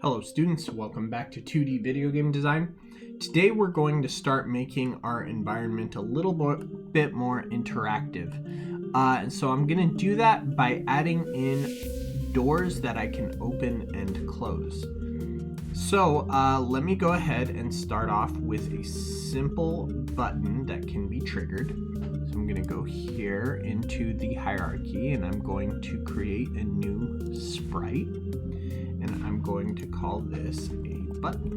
Hello students, welcome back to 2D video game design. Today we're going to start making our environment a little bit more interactive. And so I'm going to do that by adding in doors that I can open and close. So let me go ahead and start off with a simple button that can be triggered. So I'm going to go here into the hierarchy and I'm going to create a new sprite. And I'm going to call this a button.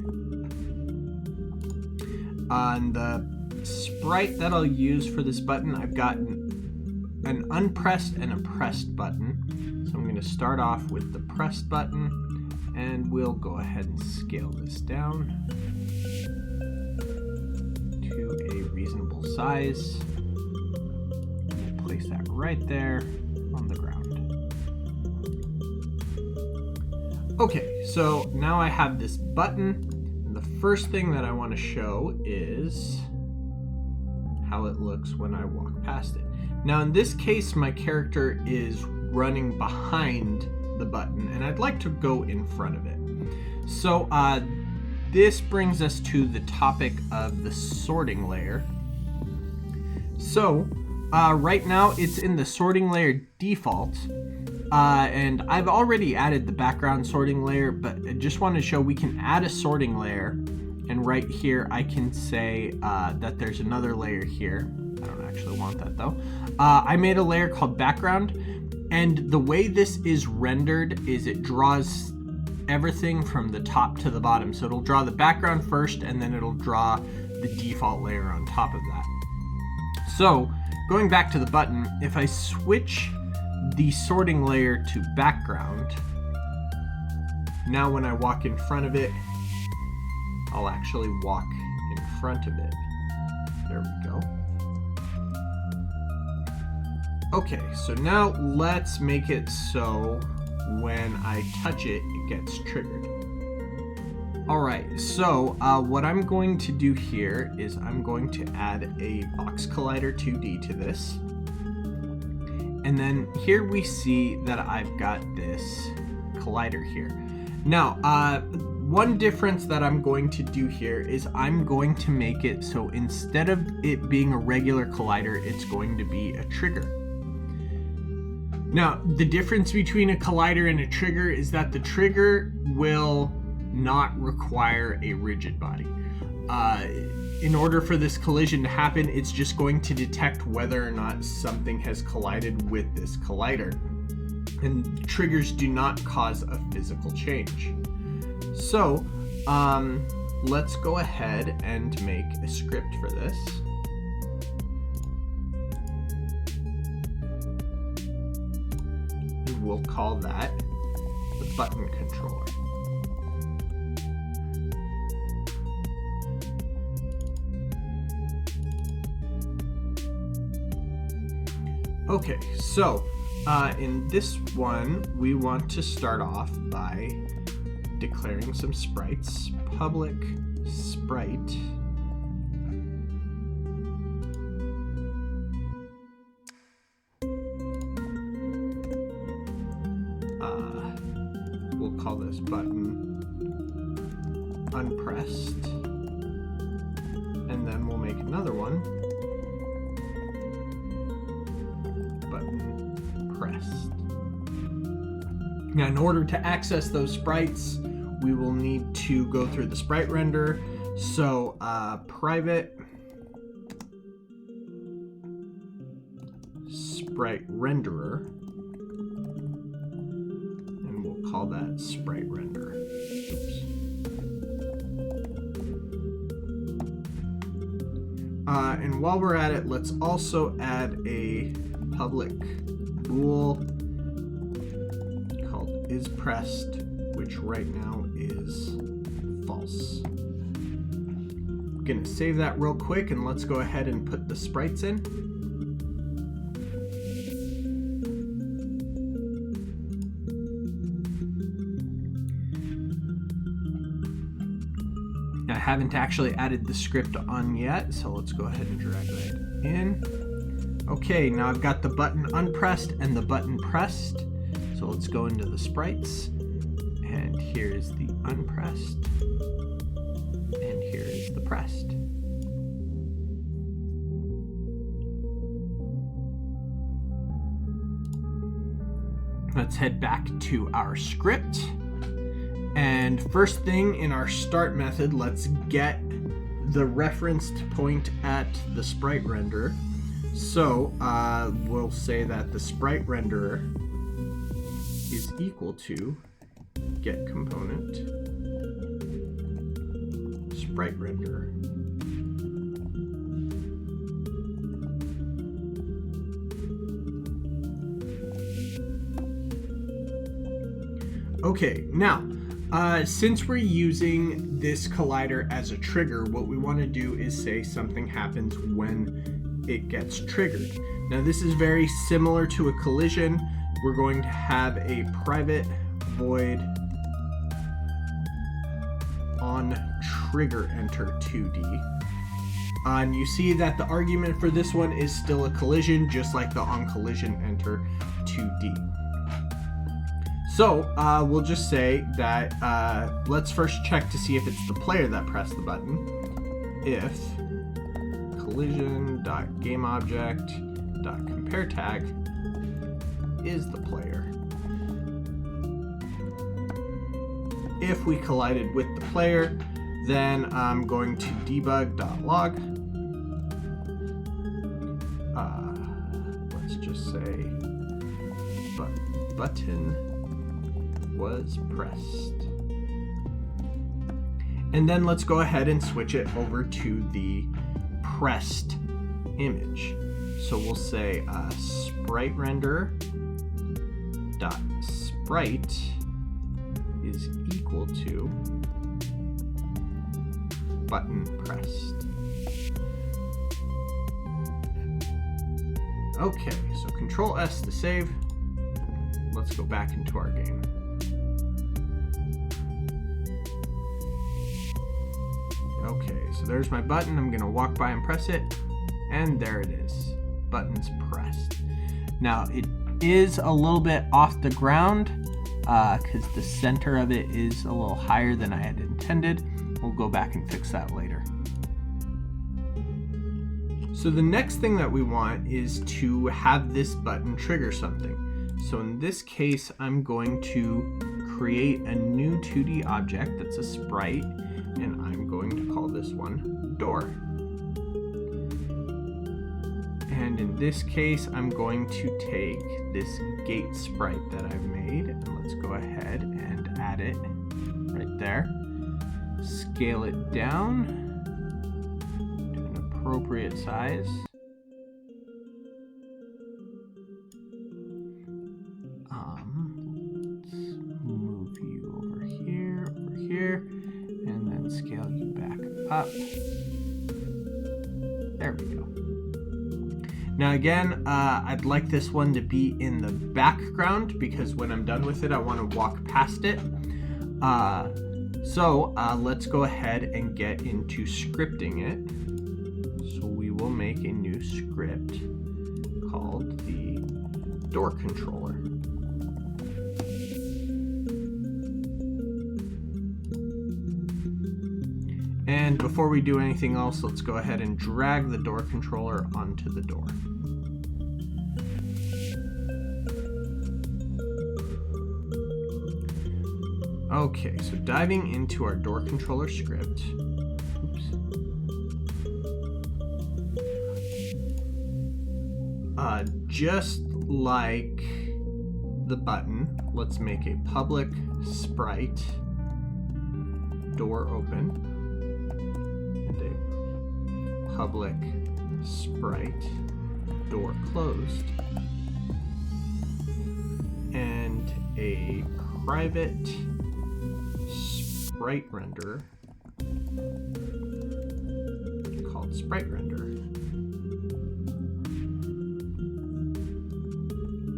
On the sprite that I'll use for this button, I've got an unpressed and a pressed button. So I'm going to start off with the pressed button, and we'll go ahead and scale this down to a reasonable size. We'll place that right there on the ground. Okay, so now I have this button, and the first thing that I want to show is how it looks when I walk past it. Now in this case, my character is running behind the button, and I'd like to go in front of it. So this brings us to the topic of the sorting layer. So right now it's in the sorting layer default. And I've already added the background sorting layer, but I just want to show we can add a sorting layer. And right here, I can say that there's another layer here. I don't actually want that though. I made a layer called background. And the way this is rendered is it draws everything from the top to the bottom. So it'll draw the background first, and then it'll draw the default layer on top of that. So going back to the button, if I switch the sorting layer to background, now when I walk in front of it, I'll actually walk in front of it. There we go. Okay, so now let's make it so when I touch it, it gets triggered. Alright, so what I'm going to do here is I'm going to add a box collider 2D to this. And then here we see that I've got this collider here. Now, one difference that I'm going to do here is I'm going to make it so instead of it being a regular collider, it's going to be a trigger. Now, the difference between a collider and a trigger is that the trigger will not require a rigid body. In order for this collision to happen, it's just going to detect whether or not something has collided with this collider. And triggers do not cause a physical change. So, let's go ahead and make a script for this. And we'll call that the button controller. Okay, so in this one, we want to start off by declaring some sprites. Public sprite we'll call this button unpressed, and then we'll make another one button pressed. Now, in order to access those sprites, we will need to go through the sprite renderer. So private sprite renderer, and we'll call that sprite renderer. Oops. And while we're at it, let's also add a public bool called isPressed, which right now is false. I'm gonna save that real quick, and let's go ahead and put the sprites in. I haven't actually added the script on yet, so let's go ahead and drag that in. Okay, now I've got the button unpressed and the button pressed. So let's go into the sprites And here's the unpressed. And here is the pressed. Let's head back to our script. And first thing in our start method, let's get the referenced point at the sprite renderer. So we'll say that the sprite renderer is equal to get component sprite renderer. Okay, now since we're using this collider as a trigger, what we want to do is say something happens when it gets triggered. Now this is very similar to a collision. We're going to have a private void on trigger enter 2D. And you see that the argument for this one is still a collision, just like the on collision enter 2D. So we'll just say that let's first check to see if it's the player that pressed the button. If collision.gameObject.compareTag is the player. If we collided with the player, then I'm going to debug.log. Let's just say button was pressed. And then let's go ahead and switch it over to the pressed image. So we'll say sprite render dot sprite is equal to button pressed. Okay, so Control S to save. Let's go back into our game. Okay, so there's my button. I'm gonna walk by and press it, and there it is. Button's pressed. Now it is a little bit off the ground because the center of it is a little higher than I had intended. We'll go back and fix that later. So the next thing that we want is to have this button trigger something. So in this case, I'm going to create a new 2D object that's a sprite, and I'm going to call this one door. And in this case, I'm going to take this gate sprite that I've made, and let's go ahead and add it right there. Scale it down to an appropriate size. Let's move you over here, and then scale you back up. There we go. Now again, I'd like this one to be in the background because when I'm done with it, I want to walk past it. So let's go ahead and get into scripting it. So we will make a new script called the door controller. And before we do anything else, let's go ahead and drag the door controller onto the door. Okay, so diving into our door controller script. Just like the button, let's make a public sprite door open and a public sprite door closed and a private sprite render called sprite render,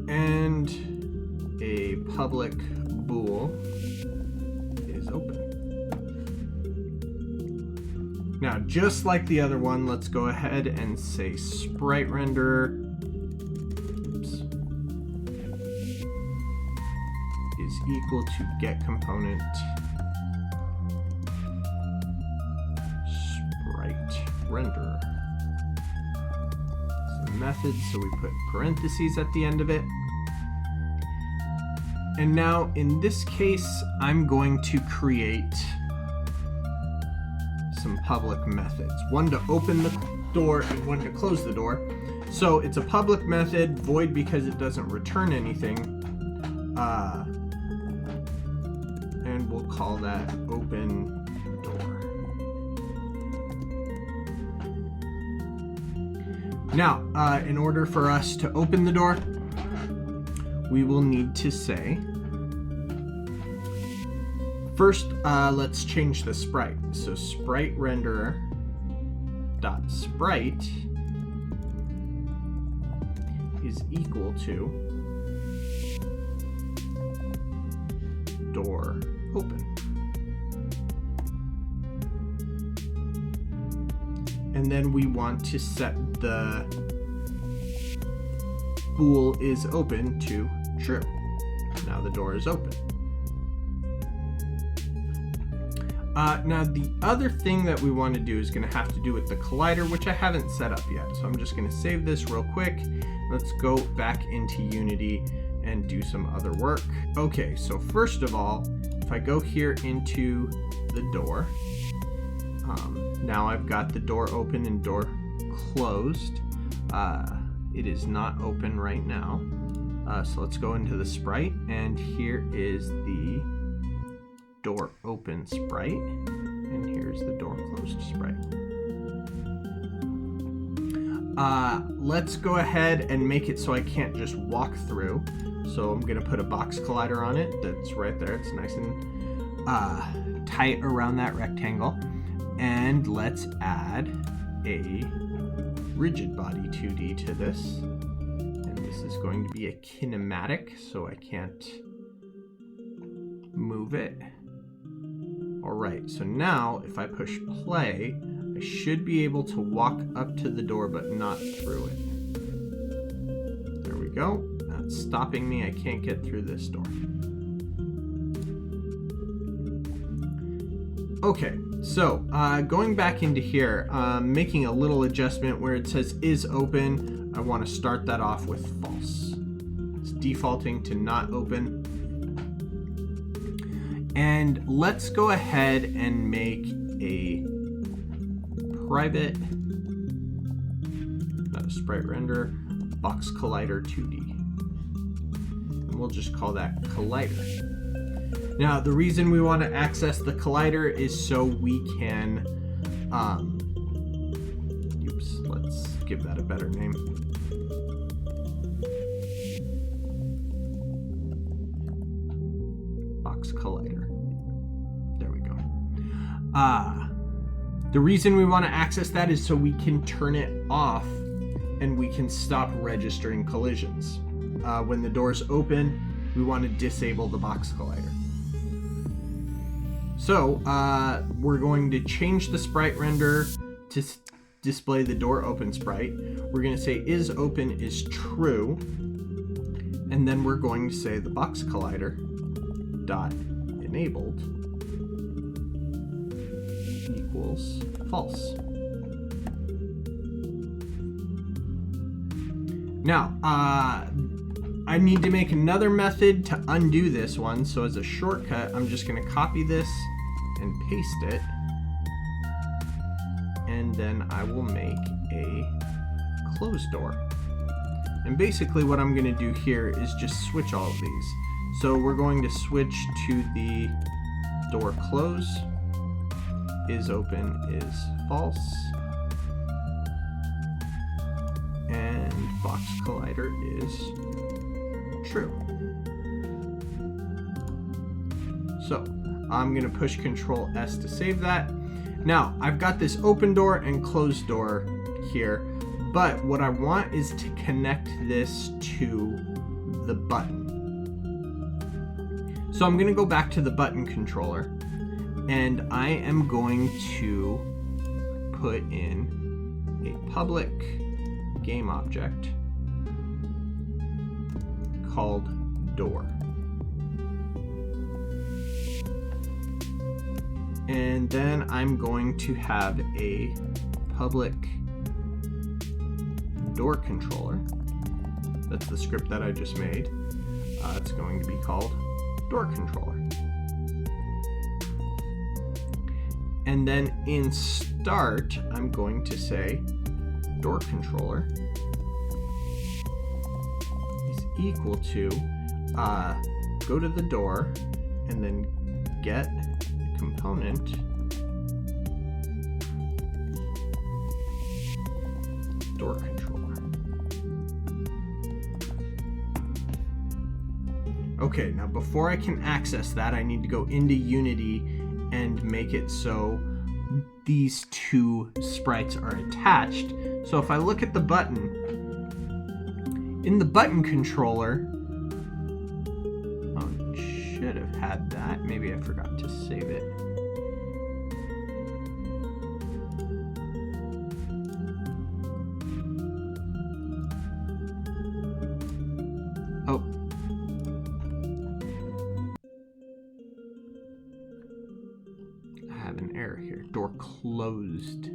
and a public bool is open. Now, just like the other one, let's go ahead and say sprite render is is equal to get component sprite renderer. It's a method, so we put parentheses at the end of it. And now in this case, I'm going to create some public methods. One to open the door and one to close the door. So it's a public method, void because it doesn't return anything. And we'll call that open door. Now, in order for us to open the door, we will need to say, first, let's change the sprite. So sprite renderer dot sprite is equal to door open. And then we want to set the bool is open to true. Now the door is open. Now the other thing that we want to do is going to have to do with the collider, which I haven't set up yet. So I'm just going to save this real quick. Let's go back into Unity and do some other work. Okay, so first of all, if I go here into the door, now I've got the door open and door closed. It is not open right now. So let's go into the sprite, and here is the door open sprite, and here's the door closed sprite. Let's go ahead and make it so I can't just walk through. So I'm gonna put a box collider on it. That's right there. It's nice and tight around that rectangle. And let's add a rigid body 2D to this. And this is going to be a kinematic, so I can't move it. All right, so now if I push play, I should be able to walk up to the door but not through it. There we go. That's stopping me. I can't get through this door. Okay, so going back into here, making a little adjustment where it says is open. I want to start that off with false. It's defaulting to not open. And let's go ahead and make a private, not a sprite render, box collider 2D. And we'll just call that collider. Now, the reason we want to access the collider is so we can, let's give that a better name. Box collider. There we go. The reason we want to access that is so we can turn it off and we can stop registering collisions. When the door's open, we want to disable the box collider. So we're going to change the sprite render to display the door open sprite. We're going to say is open is true, and then we're going to say the box collider dot enabled equals false. Now I need to make another method to undo this one, so as a shortcut I'm just going to copy this and paste it, and then I will make a closed door. And basically what I'm going to do here is just switch all of these. So we're going to switch to the door close, is open is false, and box collider is true. So I'm going to push Control S to save that. Now I've got this open door and closed door here, but what I want is to connect this to the button. So I'm going to go back to the button controller, and I am going to put in a public game object called door. And then I'm going to have a public door controller. That's the script that I just made. It's going to be called door controller. And then in start, I'm going to say door controller is equal to go to the door and then get component door controller. Okay, now before I can access that, I need to go into Unity and make it so these two sprites are attached. So if I look at the button, in the button controller, oh, it should have had that. Maybe I forgot to save it. Oh. I have an error here. Door closed.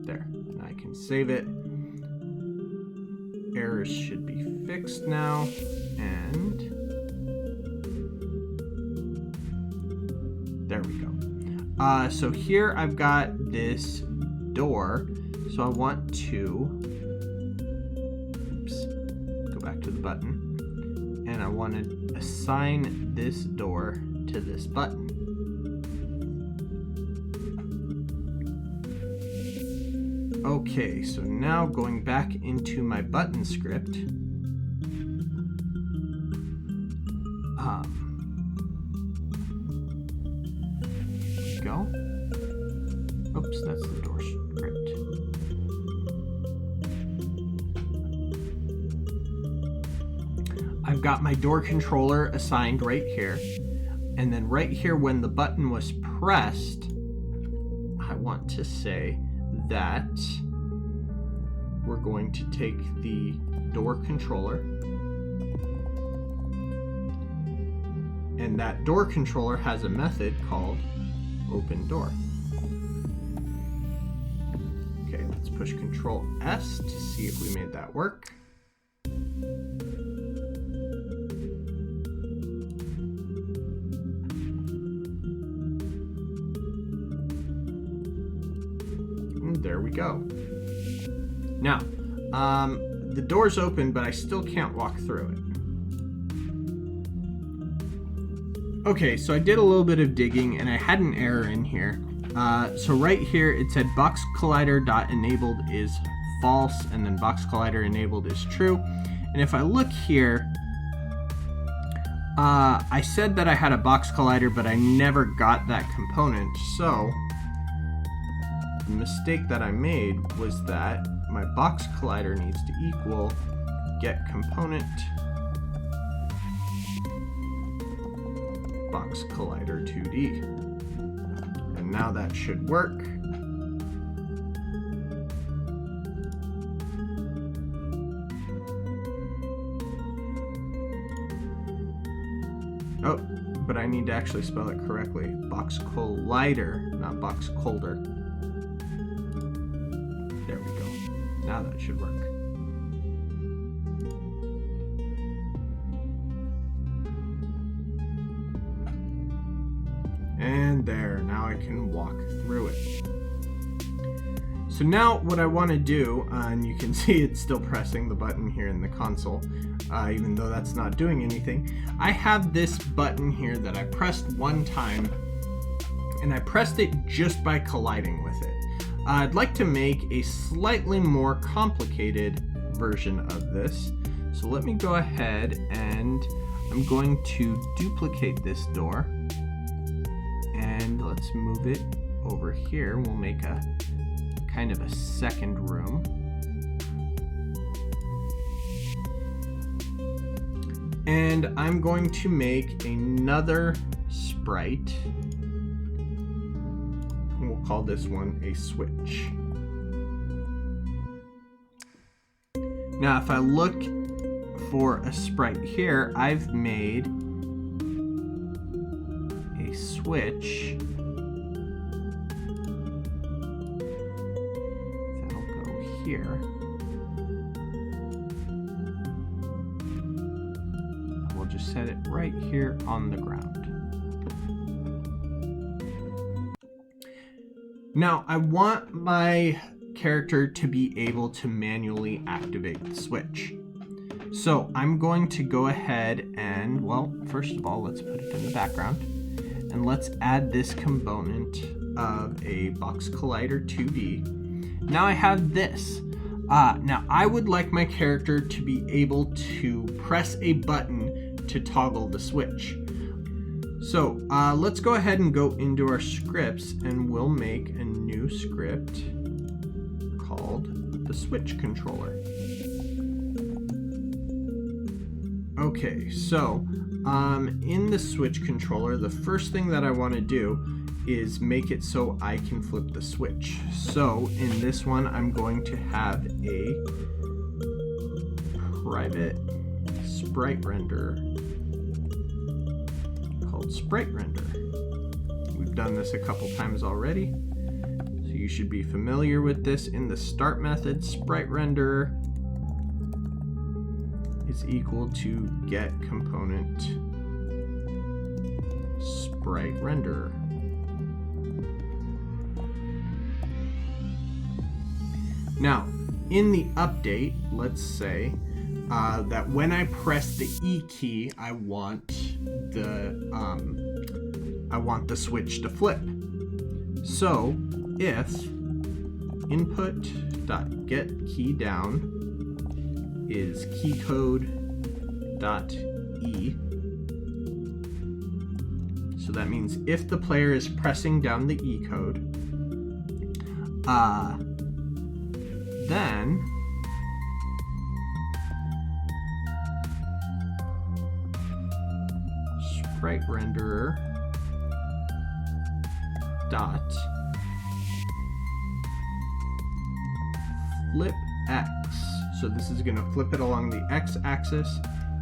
There. Now I can save it. Errors should be fixed now, and there we go. So here I've got this door, so I want to go back to the button, and I want to assign this door to this button. Okay, so now going back into my button script, go. Oops, that's the door script. I've got my door controller assigned right here, and then right here when the button was pressed, I want to say that we're going to take the door controller, and that door controller has a method called open door. Okay, let's push Control S to see if we made that work. There we go. Now, the door's open, but I still can't walk through it. Okay, so I did a little bit of digging, and I had an error in here. So right here, it said box collider.enabled is false, and then box collider enabled is true. And if I look here, I said that I had a box collider, but I never got that component. So the mistake that I made was that my box collider needs to equal get component box collider 2D. And now that should work. Oh, but I need to actually spell it correctly. Box collider, not box colder. There we go. Now that should work. And there, now I can walk through it. So now what I want to do, and you can see it's still pressing the button here in the console, even though that's not doing anything. I have this button here that I pressed one time, and I pressed it just by colliding with it. I'd like to make a slightly more complicated version of this. So let me go ahead and I'm going to duplicate this door. And let's move it over here. We'll make a kind of a second room. And I'm going to make another sprite. We'll call this one a switch. Now, if I look for a sprite here, I've made a switch here. We'll just set it right here on the ground. Now, I want my character to be able to manually activate the switch. So I'm going to go ahead and, well, first of all, let's put it in the background. And let's add this component of a Box Collider 2D. Now I have this. Now I would like my character to be able to press a button to toggle the switch. So let's go ahead and go into our scripts, and we'll make a new script called the switch controller. Okay, so in the switch controller, the first thing that I want to do is make it so I can flip the switch. So in this one, I'm going to have a private sprite render called sprite render. We've done this a couple times already, so you should be familiar with this. In the start method, sprite render is equal to get component sprite renderer. Now, in the update, let's say that when I press the E key, I want the switch to flip. So if input.getKeyDown is keycode.e. So that means if the player is pressing down the E code, then sprite renderer dot flip X. So this is going to flip it along the x-axis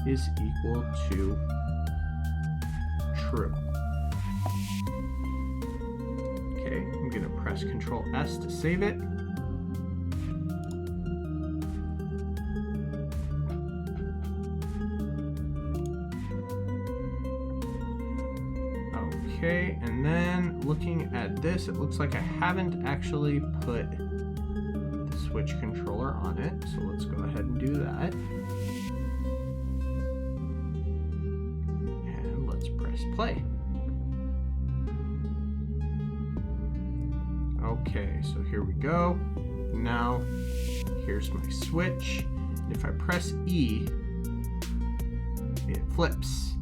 is equal to true. Okay, I'm going to press Control S to save it. Okay, and then looking at this, it looks like I haven't actually put the switch controller on it, so let's go ahead and do that. And let's press play. Okay, so here we go. Now, here's my switch. If I press E, it flips.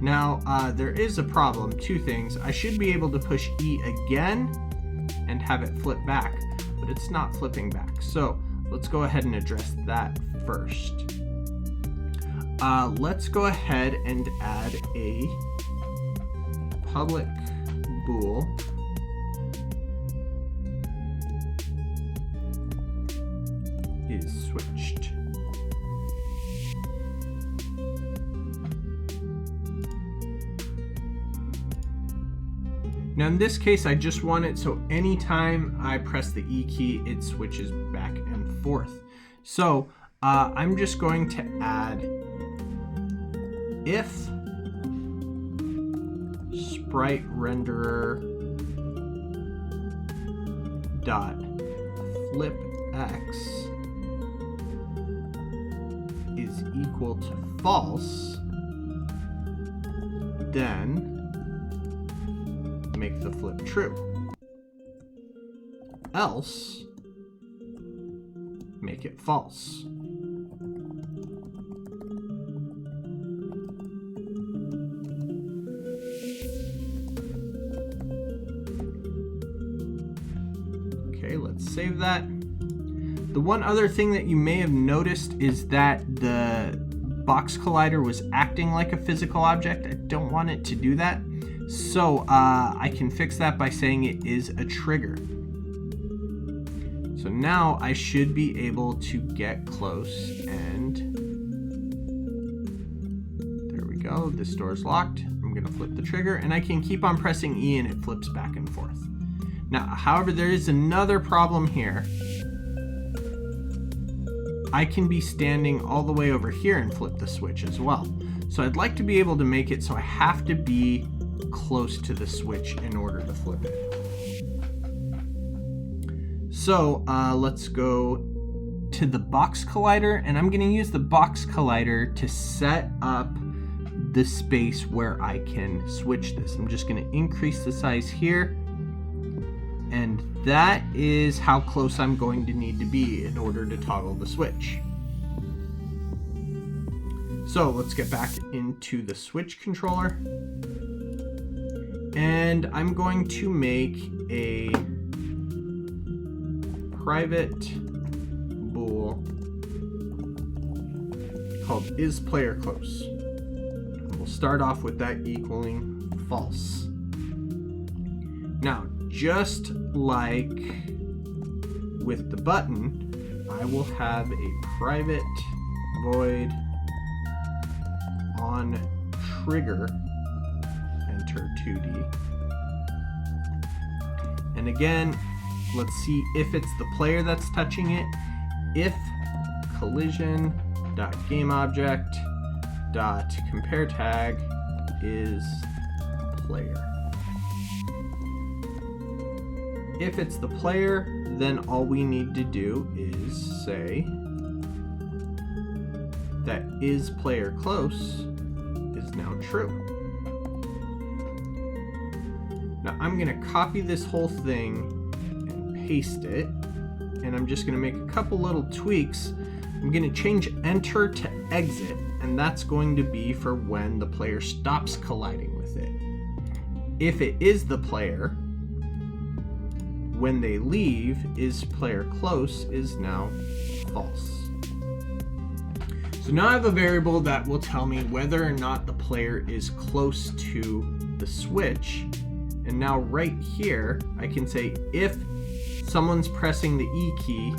Now, there is a problem, two things. I should be able to push E again and have it flip back, but it's not flipping back. So let's go ahead and address that first. Let's go ahead and add a public bool is switched. Now in this case, I just want it so anytime I press the E key, it switches back and forth. So I'm just going to add if sprite renderer dot flip X is equal to false, then make the flip true. Else, make it false. Okay, let's save that. The one other thing that you may have noticed is that the Box Collider was acting like a physical object. I don't want it to do that. So I can fix that by saying it is a trigger. So now I should be able to get close, and there we go. This door is locked. I'm going to flip the trigger, and I can keep on pressing E and it flips back and forth. Now, however, there is another problem here. I can be standing all the way over here and flip the switch as well. So I'd like to be able to make it so I have to be close to the switch in order to flip it. So let's go to the box collider, and I'm going to use the box collider to set up the space where I can switch this. I'm just going to increase the size here, and that is how close I'm going to need to be in order to toggle the switch. So let's get back into the switch controller, and I'm going to make a private bool called isPlayerClose. We'll start off with that equaling false. Now, just like with the button, I will have a private void on trigger, enter 2D. And again, let's see if it's the player that's touching it. If collision.gameObject.compareTag is player. If it's the player, then all we need to do is say that isPlayerClose is now true. Now I'm going to copy this whole thing and paste it, and I'm just going to make a couple little tweaks. I'm going to change enter to exit, and that's going to be for when the player stops colliding with it. If it is the player, when they leave, isPlayerClose is now false. So now I have a variable that will tell me whether or not the player is close to the switch. And now right here, I can say if someone's pressing the E key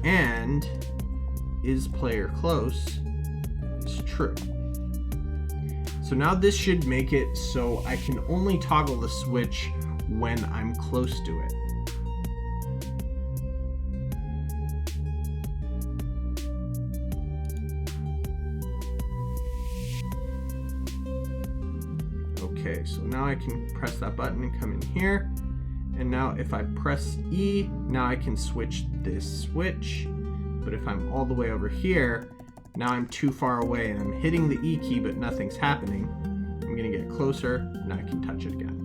and isPlayerClose is true. So now this should make it so I can only toggle the switch when I'm close to it. Okay, so now I can press that button and come in here. And now if I press E, now I can switch this switch. But if I'm all the way over here, now I'm too far away and I'm hitting the E key but nothing's happening. I'm gonna get closer, and I can touch it again.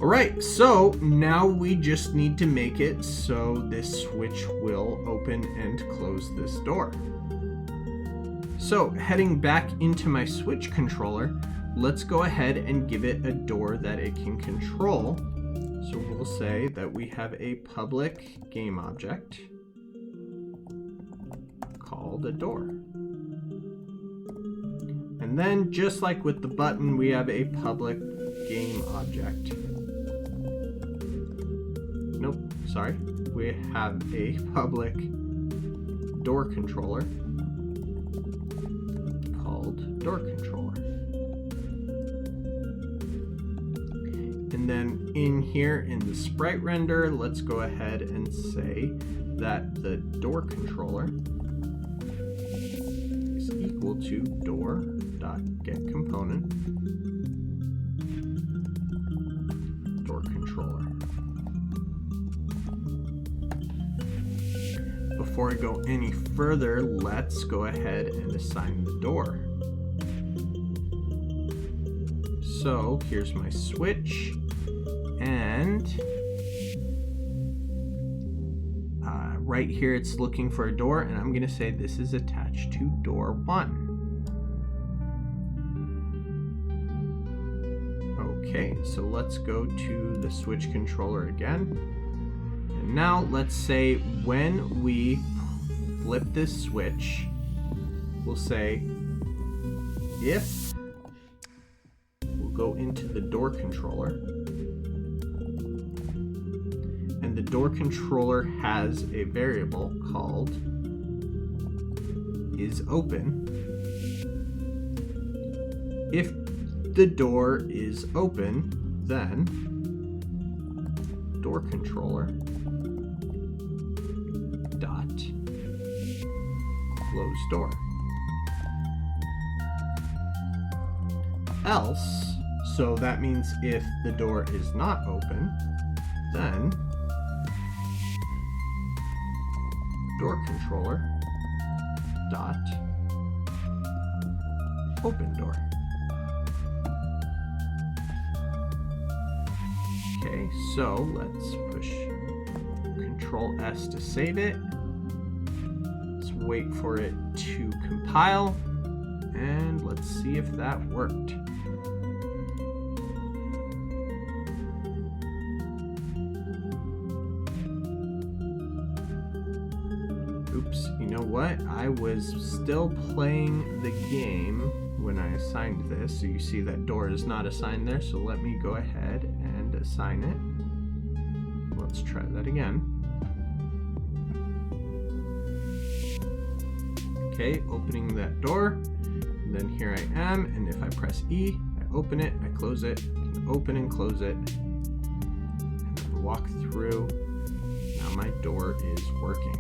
Alright, so now we just need to make it so this switch will open and close this door. So heading back into my switch controller, let's go ahead and give it a door that it can control. So we'll say that we have a public game object called a door. And then just like with the button, we have a public game object. Nope, sorry. We have a public door controller called door controller. And then in here in the sprite render, let's go ahead and say that the door controller is equal to door.getComponent door controller. Before I go any further, let's go ahead and assign the door. So here's my switch, and right here it's looking for a door, and I'm going to say this is attached to door 1. Okay, so let's go to the switch controller again. And now let's say when we flip this switch, we'll say if, we'll go into the door controller, and the door controller has a variable called isOpen. If the door is open, Then door controller dot close door. Else, so that means if the door is not open, then door controller dot open door. Okay, so let's push Control S to save it. Let's wait for it to compile, and let's see if that worked. Oops, you know what? I was still playing the game when I assigned this, so you see that door is not assigned there, so let me go ahead and assign it. Let's try that again. Okay, opening that door, and then here I am, and if I press E, I open it, I close it, I can open and close it, and then walk through. Now my door is working.